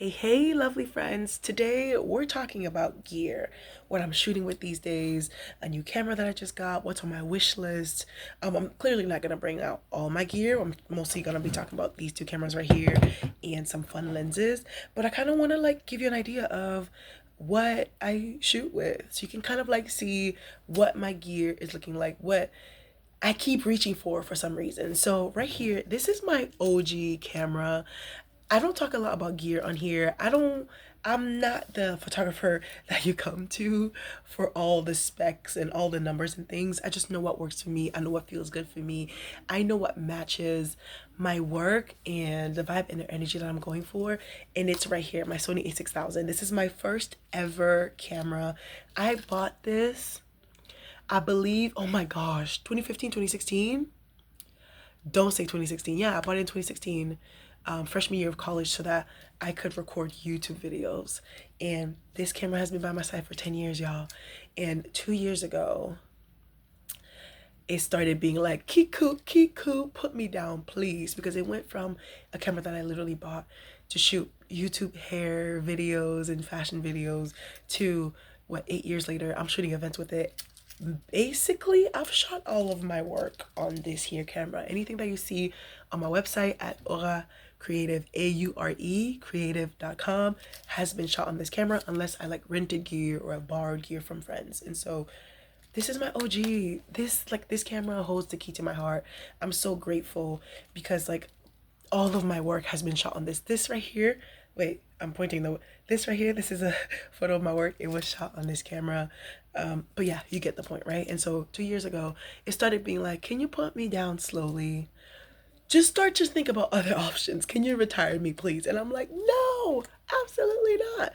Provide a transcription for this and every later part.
Hey, lovely friends. Today we're talking about gear, what I'm shooting with these days, a new camera that I just got, what's on my wish list. I'm clearly not going to bring out all my gear. I'm mostly going to be talking about these two cameras right here and some fun lenses. But I kind of want to give you an idea of what I shoot with. So you can kind of see what my gear is looking like, what I keep reaching for some reason. So right here, this is my OG camera. I don't talk a lot about gear on here. I'm not the photographer that you come to for all the specs and all the numbers and things. I just know what works for me. I know what feels good for me. I know what matches my work and the vibe and the energy that I'm going for. And it's right here, my Sony a6000. This is my first ever camera. I bought this, I believe, oh my gosh, 2015, 2016. Don't say 2016. Yeah, I bought it in 2016, freshman year of college, so that I could record YouTube videos. And this camera has been by my side for 10 years, y'all. And 2 years ago, it started being like, Kiku, put me down, please. Because it went from a camera that I literally bought to shoot YouTube hair videos and fashion videos to what, 8 years later, I'm shooting events with it. Basically, I've shot all of my work on this here camera. Anything that you see on my website at Aure Creative, AURE creative.com, has been shot on this camera, unless I rented gear or borrowed gear from friends. And so this is my OG. This camera holds the key to my heart. I'm so grateful because all of my work has been shot on this right here. Wait, I'm pointing though. This right here, this is a photo of my work. It was shot on this camera. But yeah, you get the point, right? And so 2 years ago, it started being like, can you put me down slowly? Just think about other options. Can you retire me, please? And I'm like, no, absolutely not.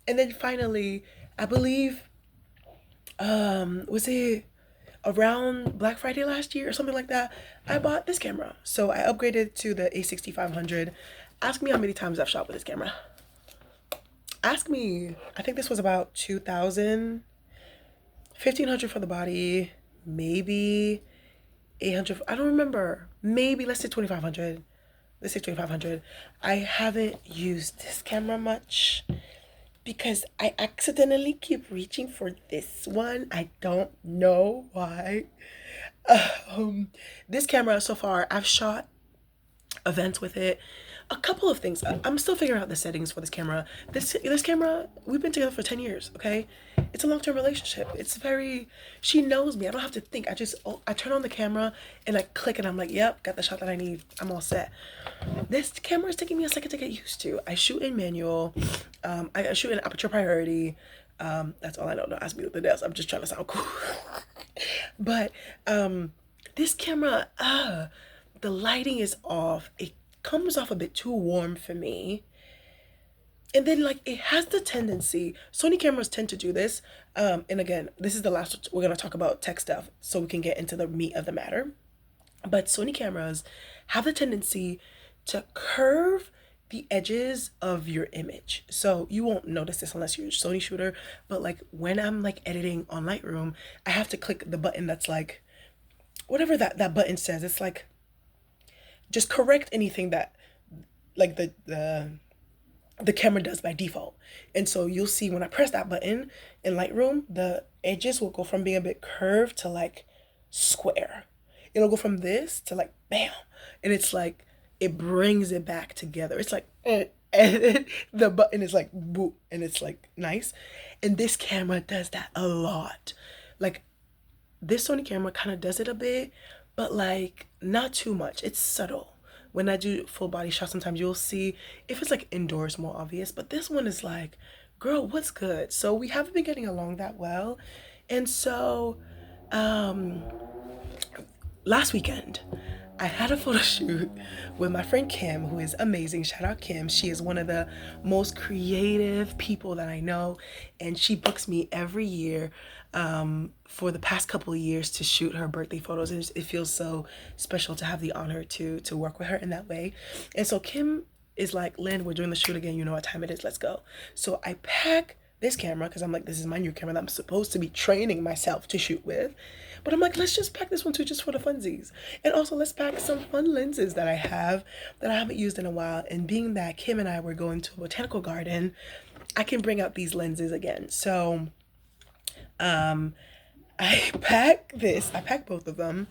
And then finally, I believe, was it around Black Friday last year or something like that, I bought this camera. So I upgraded to the A6500. Ask me how many times I've shot with this camera. Ask me. I think this was about 2000, 1500 for the body, maybe 800. I don't remember. Maybe let's say 2500. Let's say 2500. I haven't used this camera much because I accidentally keep reaching for this one. I don't know why. Um, this camera so far, I've shot events with it. A couple of things. I'm still figuring out the settings for this camera. This camera, we've been together for 10 years, okay? It's a long-term relationship. It's very, she knows me. I don't have to think. I turn on the camera and I click and I'm like, yep, got the shot that I need. I'm all set. This camera is taking me a second to get used to. I shoot in manual. I shoot in aperture priority. That's all I know. Don't ask me what else. I'm just trying to sound cool. But this camera, the lighting is off. It comes off a bit too warm for me. And then it has the tendency, Sony cameras tend to do this. And again, this is the last, we're gonna talk about tech stuff so we can get into the meat of the matter. But Sony cameras have the tendency to curve the edges of your image. So you won't notice this unless you're a Sony shooter, but when I'm editing on Lightroom, I have to click the button that's whatever that button says. It's just correct anything that the camera does by default. And so you'll see when I press that button in Lightroom, the edges will go from being a bit curved to square. It'll go from this to bam. And it's it brings it back together. It's and the button is boop, and it's nice. And this camera does that a lot. This Sony camera kind of does it a bit, but not too much. It's subtle. When I do full body shots, sometimes you'll see if it's indoors, more obvious, but this one is girl, what's good? So we haven't been getting along that well. And so last weekend I had a photo shoot with my friend Kim, who is amazing. Shout out Kim. She is one of the most creative people that I know, and she books me every year for the past couple of years to shoot her birthday photos. And it feels so special to have the honor to work with her in that way. And so Kim is like, Lynn, we're doing the shoot again. You know what time it is. Let's go. So I pack this camera because I'm this is my new camera that I'm supposed to be training myself to shoot with. But I'm like, let's just pack this one too, just for the funsies. And also, let's pack some fun lenses that I have that I haven't used in a while. And being that Kim and I were going to a botanical garden, I can bring out these lenses again. So, um, I pack this. I packed both of them.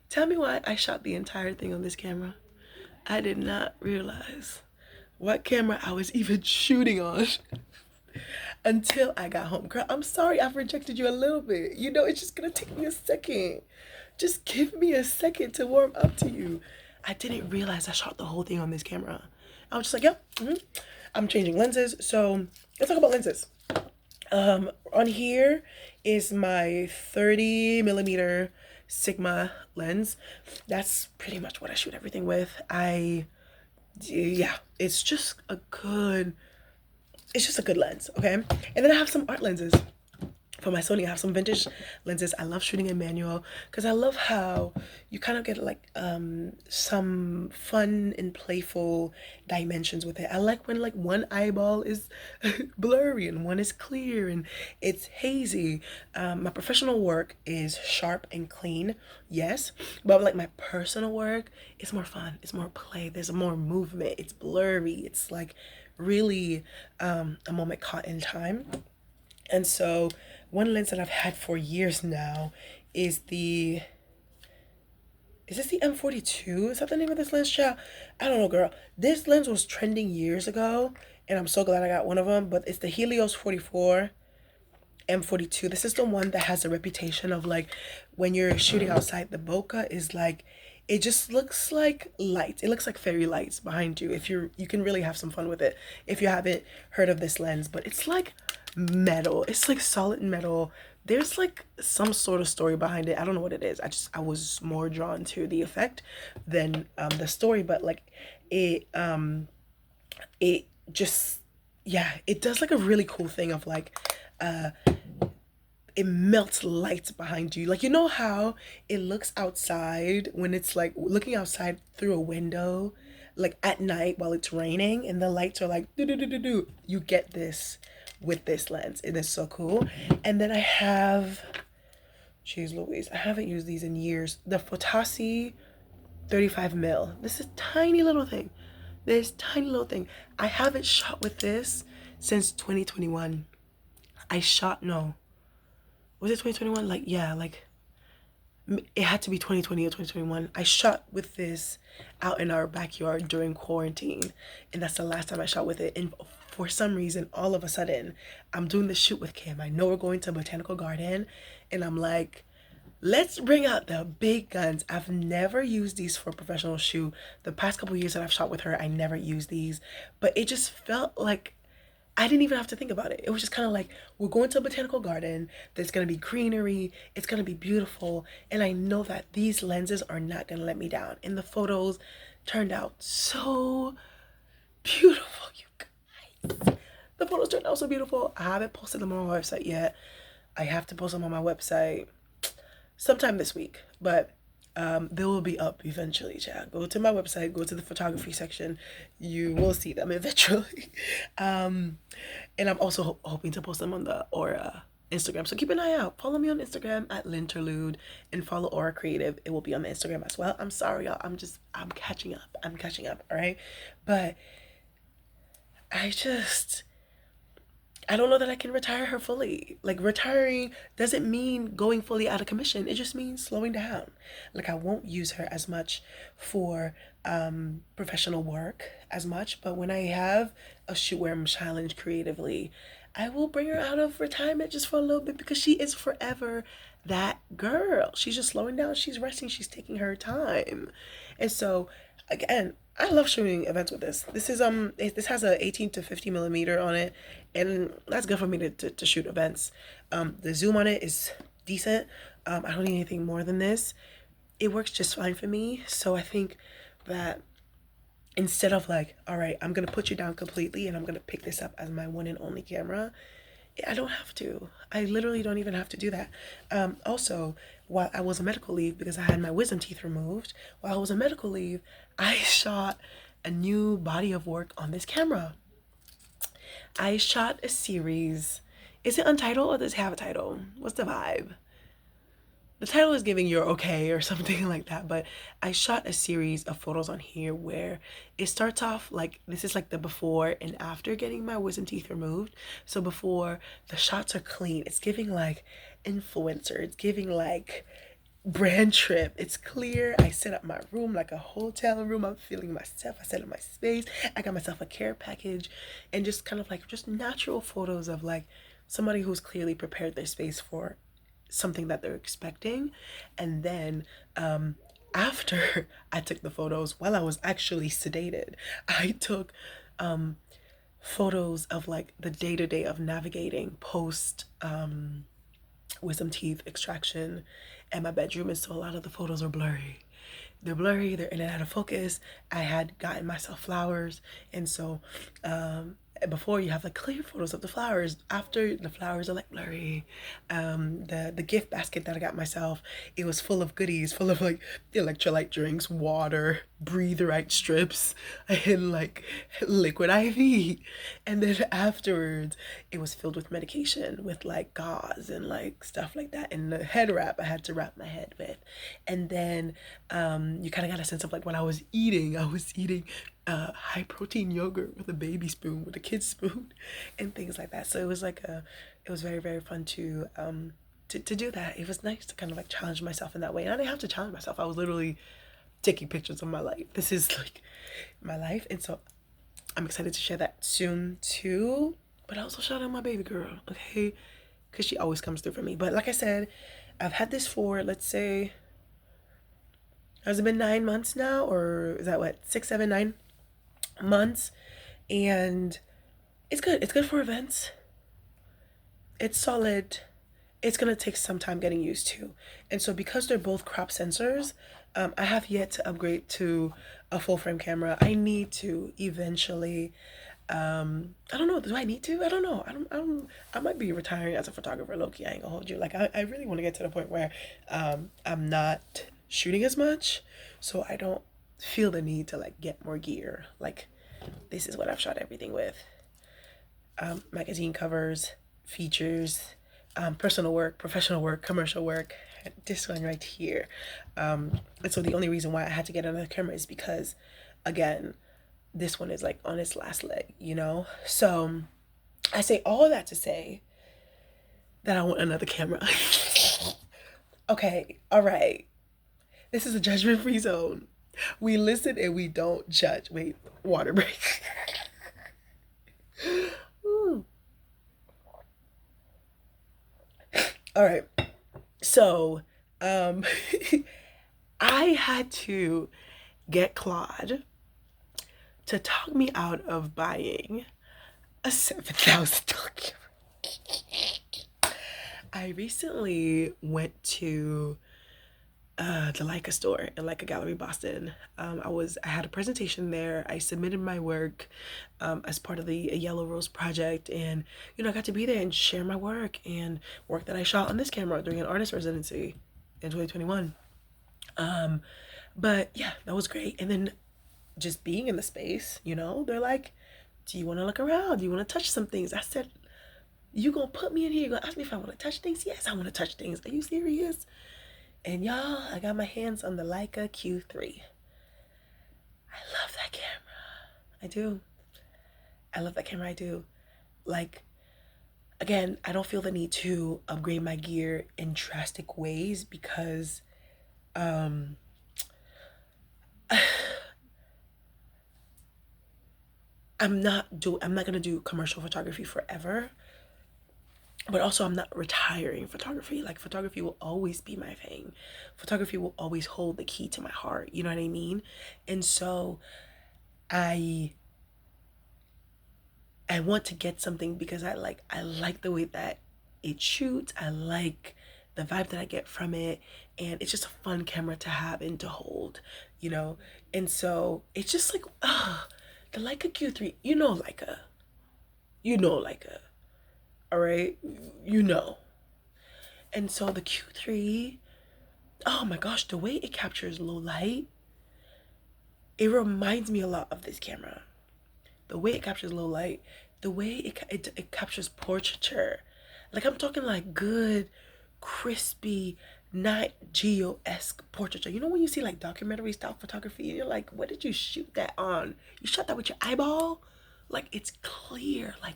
Tell me why I shot the entire thing on this camera. I did not realize what camera I was even shooting on until I got home. Girl, I'm sorry I've rejected you a little bit. You know, it's just gonna take me a second. Just give me a second to warm up to you. I didn't realize I shot the whole thing on this camera. I was just like, yep, I'm changing lenses. So let's talk about lenses. On here is my 30 millimeter Sigma lens. That's pretty much what I shoot everything with. Yeah, it's just a good lens, okay? And then I have some art lenses. For my Sony, I have some vintage lenses. I love shooting in manual because I love how you kind of get like some fun and playful dimensions with it. I like when like one eyeball is blurry and one is clear and it's hazy. My professional work is sharp and clean, yes, but like my personal work is more fun. It's more play. There's more movement. It's blurry. It's like really a moment caught in time. And so one lens that I've had for years now is is this the M42? Is that the name of this lens, child? I don't know, girl. This lens was trending years ago, and I'm so glad I got one of them, but it's the Helios 44 M42. This is the one that has a reputation of like when you're shooting outside, the bokeh is like it just looks like lights. It looks like fairy lights behind you. If you can really have some fun with it if you haven't heard of this lens, but it's like metal. It's like solid metal. There's like some sort of story behind it. I don't know what it is. I was more drawn to the effect than the story, but like it just yeah, it does like a really cool thing of like uh it melts lights behind you. Like, you know how it looks outside when it's like looking outside through a window, like at night while it's raining and the lights are like do do do do do. You get this with this lens. It is so cool. And then I have, jeez Louise, I haven't used these in years. The Photossi 35 mil. This is tiny little thing. This tiny little thing. I haven't shot with this since 2021. I shot, no, was it 2021? Like, yeah, like it had to be 2020 or 2021. I shot with this out in our backyard during quarantine, and that's the last time I shot with it. And for some reason, all of a sudden, I'm doing the shoot with Kim. I know we're going to a botanical garden, and I'm like, let's bring out the big guns. I've never used these for a professional shoot. The past couple years that I've shot with her, I never used these, but it just felt like I didn't even have to think about it. It was just kind of like, we're going to a botanical garden. There's going to be greenery. It's going to be beautiful. And I know that these lenses are not going to let me down. And the photos turned out so beautiful, you guys. The photos turned out so beautiful. I haven't posted them on my website yet. I have to post them on my website sometime this week. But they will be up eventually, child. Go to my website, go to the photography section. You will see them eventually. And I'm also hoping to post them on the Aura Instagram. So keep an eye out. Follow me on Instagram at Linterlude and follow Aura Creative. It will be on the Instagram as well. I'm sorry, y'all. I'm catching up. I'm catching up, all right? But I don't know that I can retire her fully. Like, retiring doesn't mean going fully out of commission. It just means slowing down. Like, I won't use her as much for professional work as much, but when I have a shoot where I'm challenged creatively, I will bring her out of retirement just for a little bit because she is forever that girl. She's just slowing down. She's resting. She's taking her time. And so, again, I love shooting events with this. This has a 18 to 50 millimeter on it, and that's good for me to shoot events. The zoom on it is decent. I don't need anything more than this. It works just fine for me. So I think that instead of like, all right, I'm gonna put you down completely and I'm gonna pick this up as my one and only camera, I don't have to. I literally don't even have to do that. Also, while I was on medical leave because I had my wisdom teeth removed, while I was on medical leave, I shot a new body of work on this camera. I shot a series. Is it untitled or does it have a title? What's the vibe? the title is giving you're okay or something like that, but I shot a series of photos on here where it starts off like this is like the before and after getting my wisdom teeth removed. So before, the shots are clean, it's giving like influencer, it's giving like brand trip, it's clear. I set up my room like a hotel room, I'm feeling myself, I set up my space, I got myself a care package, and just kind of like just natural photos of like somebody who's clearly prepared their space for something that they're expecting. And then after I took the photos while I was actually sedated, I took photos of like the day to day of navigating post wisdom teeth extraction. And my bedroom is, so a lot of the photos are blurry. They're blurry, they're in and out of focus. I had gotten myself flowers, and so before you have like clear photos of the flowers, after the flowers are like blurry. The gift basket that I got myself, it was full of goodies, full of like electrolyte drinks, water, breatherite strips, and like liquid IV. And then afterwards it was filled with medication, with like gauze and like stuff like that, and the head wrap I had to wrap my head with. And then you kind of got a sense of like what I was eating. I was eating high protein yogurt with a baby spoon, with a kid's spoon, and things like that. So it was like it was very, very fun to do that. It was nice to kind of like challenge myself in that way. And I didn't have to challenge myself. I was literally taking pictures of my life. This is like my life. And so I'm excited to share that soon too. But I also shout out my baby girl, okay? Because she always comes through for me. But like I said, I've had this for, let's say, has it been 9 months now? Or is that what, 6, 7, 9 months? And it's good. It's good for events. It's solid. It's gonna take some time getting used to. And so because they're both crop sensors, I have yet to upgrade to a full frame camera. I need to eventually. I don't know. Do I need to? I don't know. I might be retiring as a photographer. Loki, I ain't gonna hold you. Like I really want to get to the point where I'm not shooting as much, so I don't feel the need to like get more gear. Like this is what I've shot everything with. Magazine covers, features, personal work, professional work, commercial work. This one right here. And so the only reason why I had to get another camera is because, again, this one is like on its last leg, you know? So I say all that to say that I want another camera. Okay, all right. This is a judgment free zone. We listen and we don't judge. Wait, water break. All right. So, um, I had to get Claude to talk me out of buying a $7,000 camera. I recently went to the Leica store in Leica Gallery, Boston. I had a presentation there. I submitted my work as part of the Yellow Rose project, and I got to be there and share my work and work that I shot on this camera during an artist residency in 2021. But yeah, that was great. And then just being in the space, they're like, "Do you want to look around? Do you want to touch some things?" I said, "You gonna put me in here? You gonna ask me if I want to touch things?" Yes, I want to touch things. Are you serious? And y'all, I got my hands on the Leica Q3. I love that camera. I do. I love that camera. I do. Like, again, I don't feel the need to upgrade my gear in drastic ways because I'm not gonna do commercial photography forever. But also, I'm not retiring photography. Like, photography will always be my thing. Photography will always hold the key to my heart. You know what I mean? And so I I want to get something because I like the way that it shoots. I like the vibe that I get from it, and it's just a fun camera to have and to hold, you know. And so it's just like the Leica Q3. You know Leica, all right. You know. And so the Q3, oh my gosh, the way it captures low light, it reminds me a lot of this camera. The way it captures low light, the way it captures portraiture. Like, I'm talking like good, crispy, Nat Geo-esque portraiture. You know when you see like documentary style photography and you're like, what did you shoot that on? You shot that with your eyeball? Like it's clear, like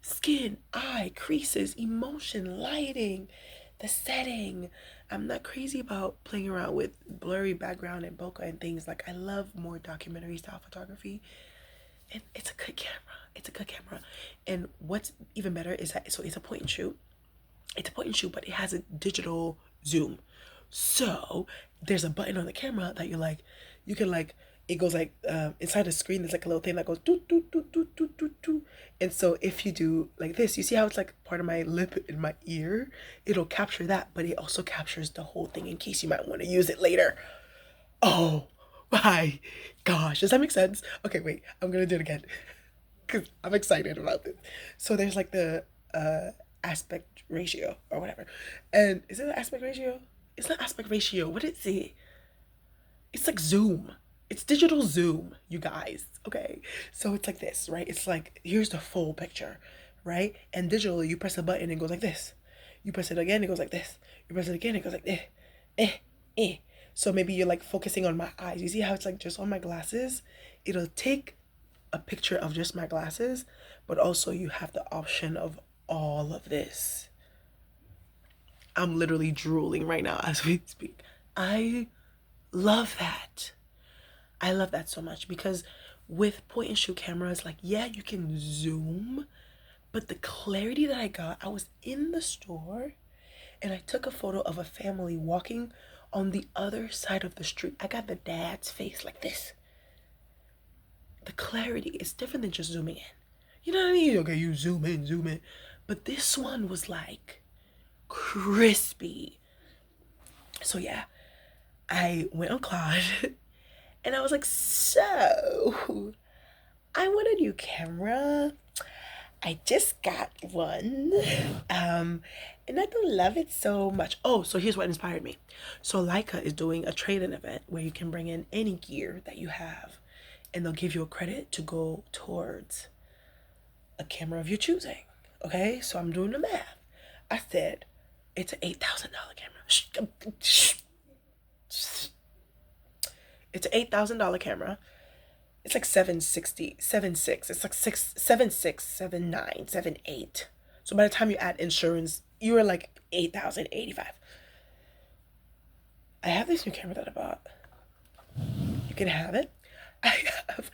skin, eye, creases, emotion, lighting, the setting. I'm not crazy about playing around with blurry background and bokeh and things. Like I love more documentary style photography. And it's a good camera. It's a good camera. And what's even better is that so it's a point and shoot. It's a point and shoot, but it has a digital zoom. So there's a button on the camera that you're like, you can like, it goes like inside the screen. There's like a little thing that goes doo doo doo doo doo doo doo. And so if you do like this, you see how it's like part of my lip in my ear. It'll capture that, but it also captures the whole thing in case you might want to use it later. Oh my gosh, does that make sense? Okay, wait, I'm gonna do it again because I'm excited about this. So there's like the aspect ratio or whatever. And is it an aspect ratio? It's not aspect ratio. What is it? It's like zoom. It's digital zoom, you guys. Okay. So it's like this, right? It's like here's the full picture, right? And digitally you press a button and it goes like this. You press it again, it goes like this. You press it again, it goes like eh, eh. So maybe you're like focusing on my eyes. You see how it's like just on my glasses? It'll take a picture of just my glasses, but also you have the option of all of this. I'm literally drooling right now as we speak. I love that. I love that so much because with point and shoot cameras, like, yeah, you can zoom, but the clarity that I got, I was in the store and I took a photo of a family walking on the other side of the street. I got the dad's face like this. The clarity is different than just zooming in. You know what I mean? Okay, you zoom in, zoom in. But this one was like crispy. So yeah, I went on Claude and I was like, so I want a new camera. I just got one. And I don't love it so much. Oh, so here's what inspired me. So Leica is doing a trade-in event where you can bring in any gear that you have and they'll give you a credit to go towards a camera of your choosing. Okay, so I'm doing the math. I said, it's an $8,000 camera. It's an $8,000 camera. It's like 760, 76. It's like 676, 79, 78. So by the time you add insurance, you are like 8,085. I have this new camera that I bought. You can have it. I have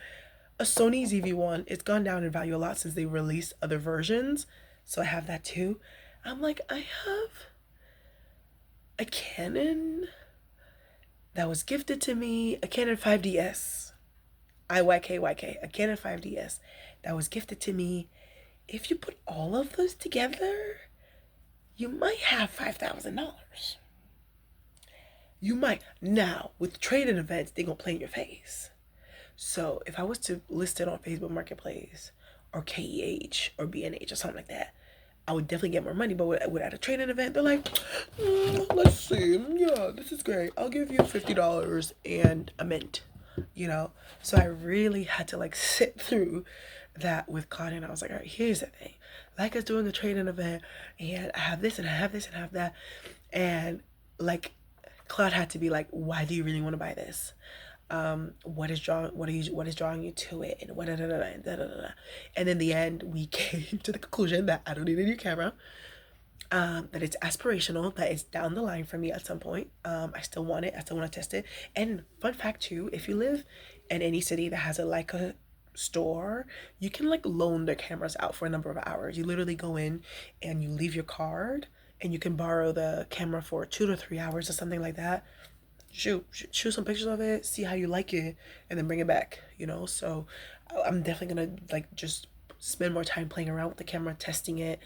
a Sony ZV-1. It's gone down in value a lot since they released other versions. So I have that too. I'm like, I have a Canon that was gifted to me, a Canon 5DS. IYK, a Canon 5DS that was gifted to me. If you put all of those together, you might have $5,000. You might. Now, with trade-in events, they're going to play in your face. So if I was to list it on Facebook Marketplace or KEH or BNH or something like that, I would definitely get more money. But at a trade-in event, they're like, let's see. Yeah, this is great. I'll give you $50 and a mint, you know? So I really had to like sit through that with Claudia. And I was like, all right, here's the thing. Leica's doing a trade-in event and I have this and I have this and I have that. And like Claude had to be like, why do you really want to buy this? What is drawing you to it, and what da, da, da, da, da, da. And in the end we came to the conclusion that I don't need a new camera, that it's aspirational, that it's down the line for me at some point. I still want it, I still want to test it. And fun fact too, if you live in any city that has a Leica store, you can like loan their cameras out for a number of hours. You literally go in and you leave your card and you can borrow the camera for 2 to 3 hours or something like that. Shoot some pictures of it, see how you like it, and then bring it back, you know? So I'm definitely gonna like just spend more time playing around with the camera, testing it.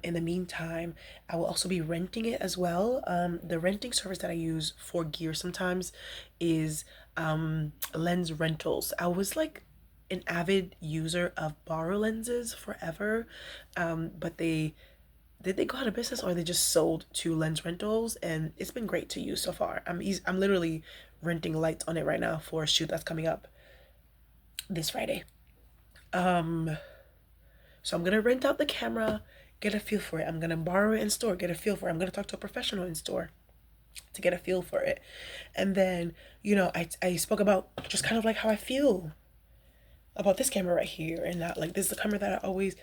In the meantime, I will also be renting it as well. The renting service that I use for gear sometimes is Lens Rentals. I was like an avid user of Borrow lenses forever, but did they go out of business or they just sold to Lens Rentals, and it's been great to use so far. I'm literally renting lights on it right now for a shoot that's coming up this Friday. So I'm gonna rent out the camera, get a feel for it. I'm gonna borrow it in store, get a feel for it. I'm gonna talk to a professional in store to get a feel for it. And then, I spoke about just kind of like how I feel about this camera right here, and that like this is the camera that I always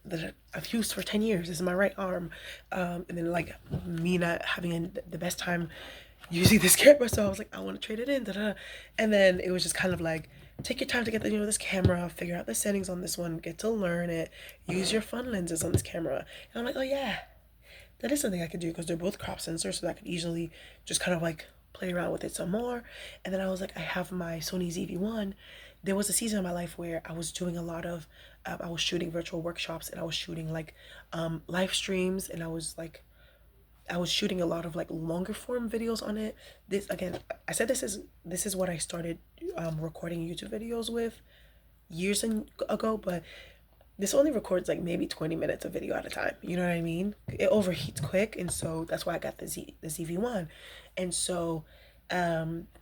that I've used for 10 years. This is my right arm. And then like me not having the best time using this camera, so I was like, I want to trade it in. Da-da. And then it was just kind of like, take your time to get this camera, figure out the settings on this one, get to learn it, use your fun lenses on this camera. And I'm like, oh yeah, that is something I could do, because they're both crop sensors, so that I could easily just kind of like play around with it some more. And then I was like, I have my Sony ZV-1. There was a season of my life where I was doing a lot of, I was shooting virtual workshops, and I was shooting like live streams, and I was shooting a lot of like longer form videos on it. This again, I said this is what I started recording YouTube videos with ago, but this only records like maybe 20 minutes of video at a time. You know what I mean? It overheats quick, and so that's why I got the ZV-1. And so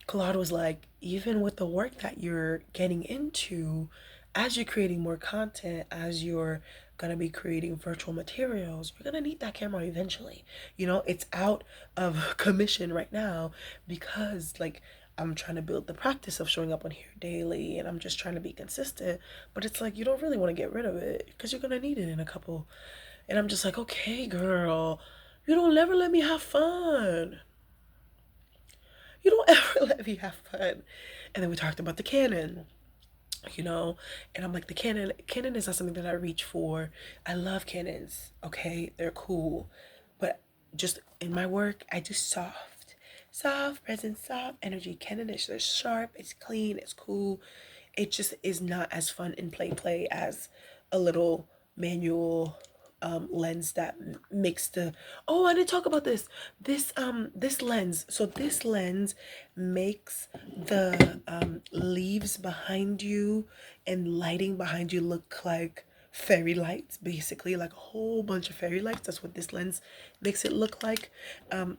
Claude was like, even with the work that you're getting into, as you're creating more content, as you're gonna be creating virtual materials, you're gonna need that camera eventually. It's out of commission right now, because like I'm trying to build the practice of showing up on here daily, and I'm just trying to be consistent. But it's like, you don't really want to get rid of it, because you're gonna need it in a couple. And I'm just like, okay, girl, you don't ever let me have fun. You don't ever let me have fun. And then we talked about the Canon, and I'm like, the Canon is not something that I reach for. I love Canons, okay? They're cool. But just in my work, I do soft presence, soft energy. Canon is just sharp, it's clean, it's cool. It just is not as fun in play as a little manual lens that makes the, oh, I didn't talk about this lens. So this lens makes the leaves behind you and lighting behind you look like fairy lights, basically, like a whole bunch of fairy lights. That's what this lens makes it look like.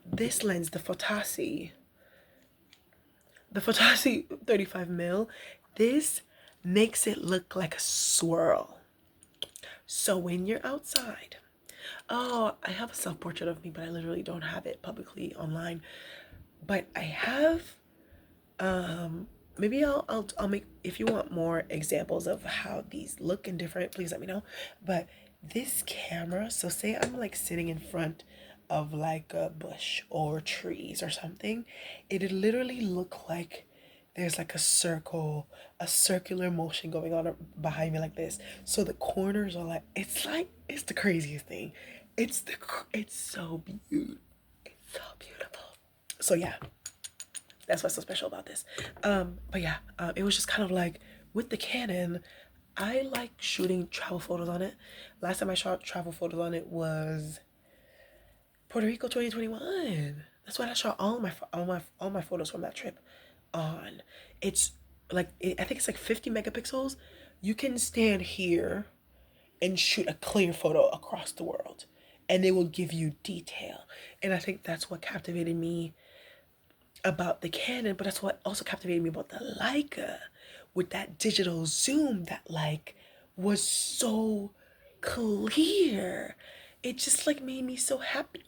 This lens, the Fotasi 35 mil, this makes it look like a swirl. So when you're outside, oh, I have a self-portrait of me, but I literally don't have it publicly online. But I have, maybe I'll make, if you want more examples of how these look and different, please let me know. But this camera, so say I'm like sitting in front of like a bush or trees or something, it'd literally look like there's like a circular motion going on behind me like this. So the corners are like, it's the craziest thing. It's so beautiful. It's so beautiful. So yeah, that's what's so special about this. But yeah, it was just kind of like, with the Canon, I like shooting travel photos on it. Last time I shot travel photos on it was Puerto Rico 2021. That's what I shot all my photos from that trip on. It's like, I think it's like 50 megapixels. You can stand here and shoot a clear photo across the world, and it will give you detail. And I think that's what captivated me about the Canon, but that's what also captivated me about the Leica, with that digital zoom that like was so clear. It just like made me so happy.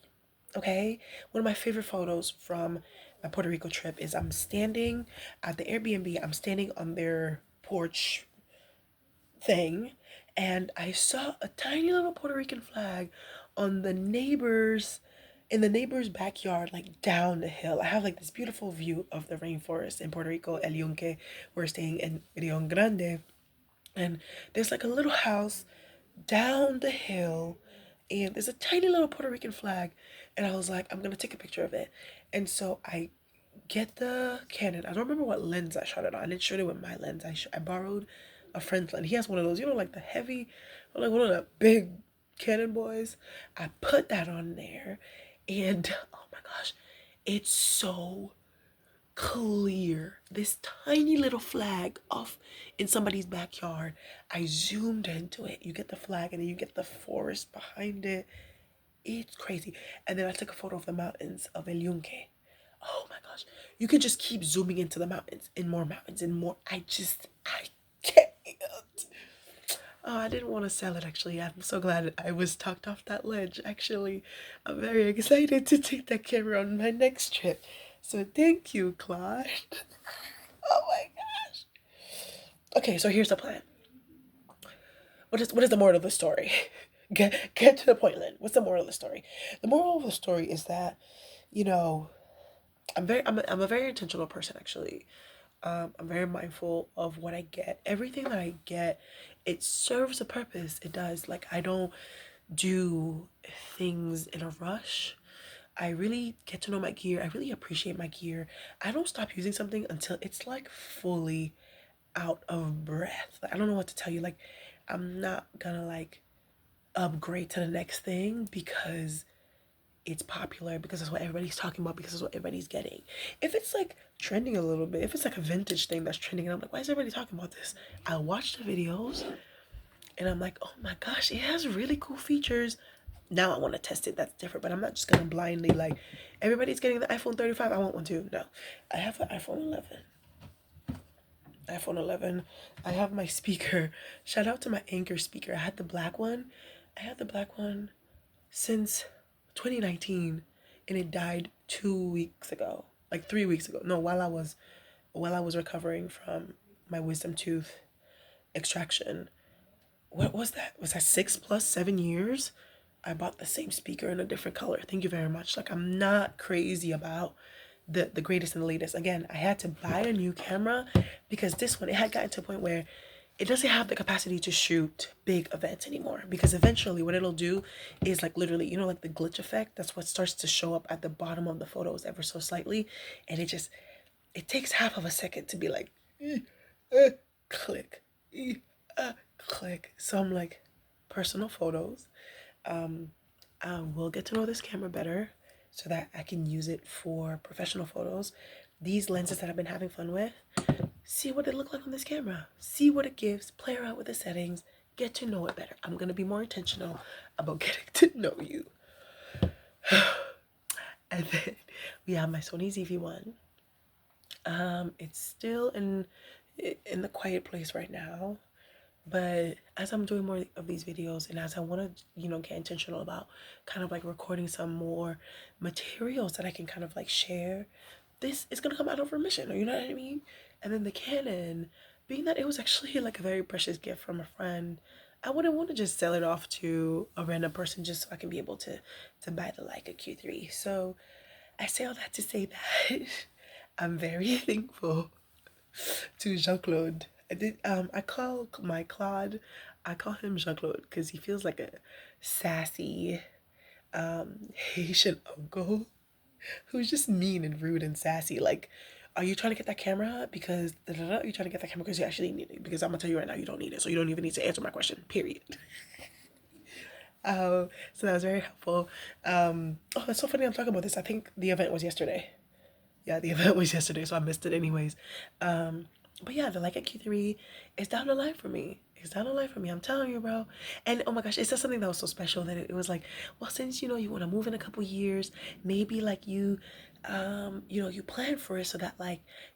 Okay, one of my favorite photos from my Puerto Rico trip is I'm standing at the Airbnb. I'm standing on their porch thing, and I saw a tiny little Puerto Rican flag on in the neighbor's backyard, like down the hill. I have like this beautiful view of the rainforest in Puerto Rico, El Yunque. We're staying in Rio Grande, and there's like a little house down the hill, and there's a tiny little Puerto Rican flag. And I was like, I'm gonna take a picture of it. And so I get the Canon. I don't remember what lens I shot it on. I didn't shoot it with my lens. I borrowed a friend's lens. He has one of those, like the heavy, like one of the big Canon boys. I put that on there, and oh my gosh, it's so clear. This tiny little flag off in somebody's backyard. I zoomed into it. You get the flag, and then you get the forest behind it. It's crazy. And then I took a photo of the mountains of El Yunque. Oh my gosh. You could just keep zooming into the mountains and more mountains and more. I can't. Oh, I didn't want to sell it actually. I'm so glad I was talked off that ledge. Actually, I'm very excited to take that camera on my next trip. So thank you, Claude. Oh my gosh. Okay, so here's the plan. What is the moral of the story? Get to the point, Lynn. What's the moral of the story? The moral of the story is that, you know, I'm a very intentional person actually. I'm very mindful of what I get. Everything that I get, it serves a purpose. It does. Like I don't do things in a rush. I really get to know my gear. I really appreciate my gear. I don't stop using something until it's like fully out of breath. Like, I don't know what to tell you. Like I'm not gonna like upgrade to the next thing because it's popular, because that's what everybody's talking about, because that's what everybody's getting. If it's like trending a little bit, if it's like a vintage thing that's trending, and I'm like, why is everybody talking about this? I'll watch the videos and I'm like, oh my gosh, it has really cool features. Now I want to test it. That's different, but I'm not just gonna blindly like everybody's getting the iPhone 35. I want one too. No, I have the iPhone 11. iPhone 11. I have my speaker. Shout out to my Anchor speaker. I had the black one. I had the black one since 2019 and it died 2 weeks ago, like 3 weeks ago. No, while I was recovering from my wisdom tooth extraction. What was that? Was that 6 plus 7 years? I bought the same speaker in a different color. Thank you very much. Like I'm not crazy about the greatest and the latest. Again, I had to buy a new camera because this one, it had gotten to a point where it doesn't have the capacity to shoot big events anymore, because eventually what it'll do is like literally, like the glitch effect, that's what starts to show up at the bottom of the photos ever so slightly, and it takes half of a second to be like click, click. So I'm like, personal photos. I will get to know this camera better so that I can use it for professional photos. These lenses that I've been having fun with, see what it look like on this camera. See what it gives, play around with the settings, get to know it better. I'm gonna be more intentional about getting to know you. And then we have my Sony ZV-1. It's still in the quiet place right now. But as I'm doing more of these videos and as I want to, get intentional about kind of like recording some more materials that I can kind of like share, this is going to come out of remission, or you know what I mean? And then the Canon, being that it was actually like a very precious gift from a friend, I wouldn't want to just sell it off to a random person just so I can be able to buy the Leica Q3. So I say all that to say that I'm very thankful to Jean-Claude. I call my Claude, I call him Jean-Claude because he feels like a sassy Haitian uncle who's just mean and rude and sassy. Like, are you trying to get that camera because are you trying to get that camera because you actually need it? Because I'm gonna tell you right now, you don't need it, so you don't even need to answer my question. Period. So that was very helpful. Oh, that's so funny. I'm talking about this. I think the event was yesterday. Yeah, the event was yesterday, so I missed it anyways. But yeah, the Leica Q3 is down the line for me. It's down the line for me. I'm telling you, bro. And oh my gosh, it's just something that was so special that it was like, well, since you want to move in a couple years, maybe like you plan for it so that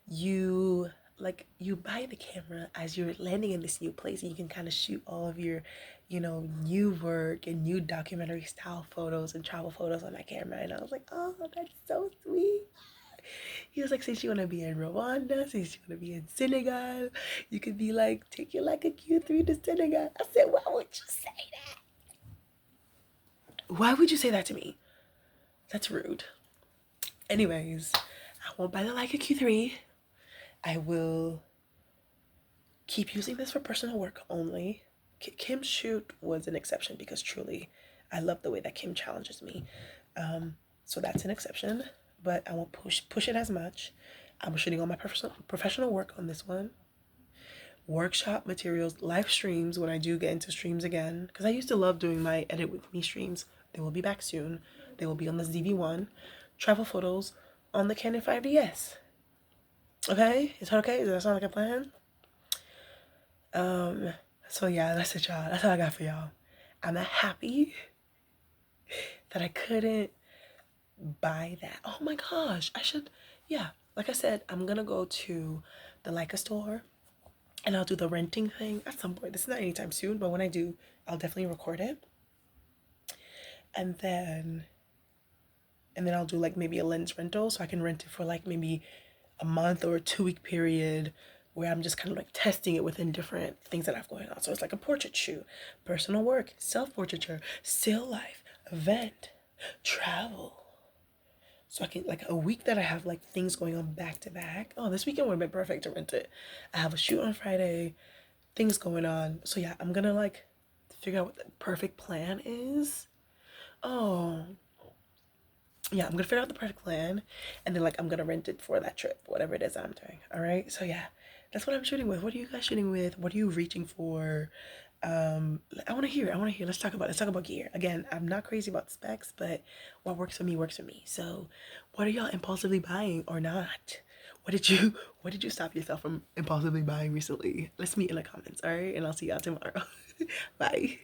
you buy the camera as you're landing in this new place and you can kind of shoot all of your new work and new documentary style photos and travel photos on that camera. And I was like, oh, that's so sweet. He was like, since you want to be in Rwanda, since you want to be in Senegal, you could be like, take your like a Q3 to Senegal. I said, why would you say that? Why would you say that to me? That's rude. Anyways, I won't buy the Leica Q3. I will keep using this for personal work only. Kim's shoot was an exception because truly, I love the way that Kim challenges me. So that's an exception, but I won't push it as much. I'm shooting all my professional work on this one. Workshop materials, live streams when I do get into streams again, because I used to love doing my edit with me streams. They will be back soon. They will be on the ZV-1. Travel photos on the Canon 5DS. Okay? Is that okay? Does that sound like a plan? So yeah, that's it, y'all. That's all I got for y'all. I'm not happy that I couldn't buy that. Oh my gosh, I should, yeah. Like I said, I'm gonna go to the Leica store and I'll do the renting thing at some point. This is not anytime soon, but when I do, I'll definitely record it. And then I'll do like maybe a lens rental so I can rent it for like maybe a month or a 2 week period where I'm just kind of like testing it within different things that I've going on. So it's like a portrait shoot, personal work, self-portraiture, still life, event, travel. So I can like a week that I have like things going on back to back. Oh, this weekend would have been perfect to rent it. I have a shoot on Friday, things going on. So yeah, I'm gonna like figure out what the perfect plan is. Oh, yeah, I'm gonna figure out the perfect plan, and then like I'm gonna rent it for that trip, whatever it is I'm doing. All right. So yeah, that's what I'm shooting with. What are you guys shooting with? What are you reaching for? I want to hear. I want to hear. Let's talk about. Let's talk about gear. Again, I'm not crazy about specs, but what works for me works for me. So, what are y'all impulsively buying or not? What did you stop yourself from impulsively buying recently? Let's meet in the comments. All right, and I'll see y'all tomorrow. Bye.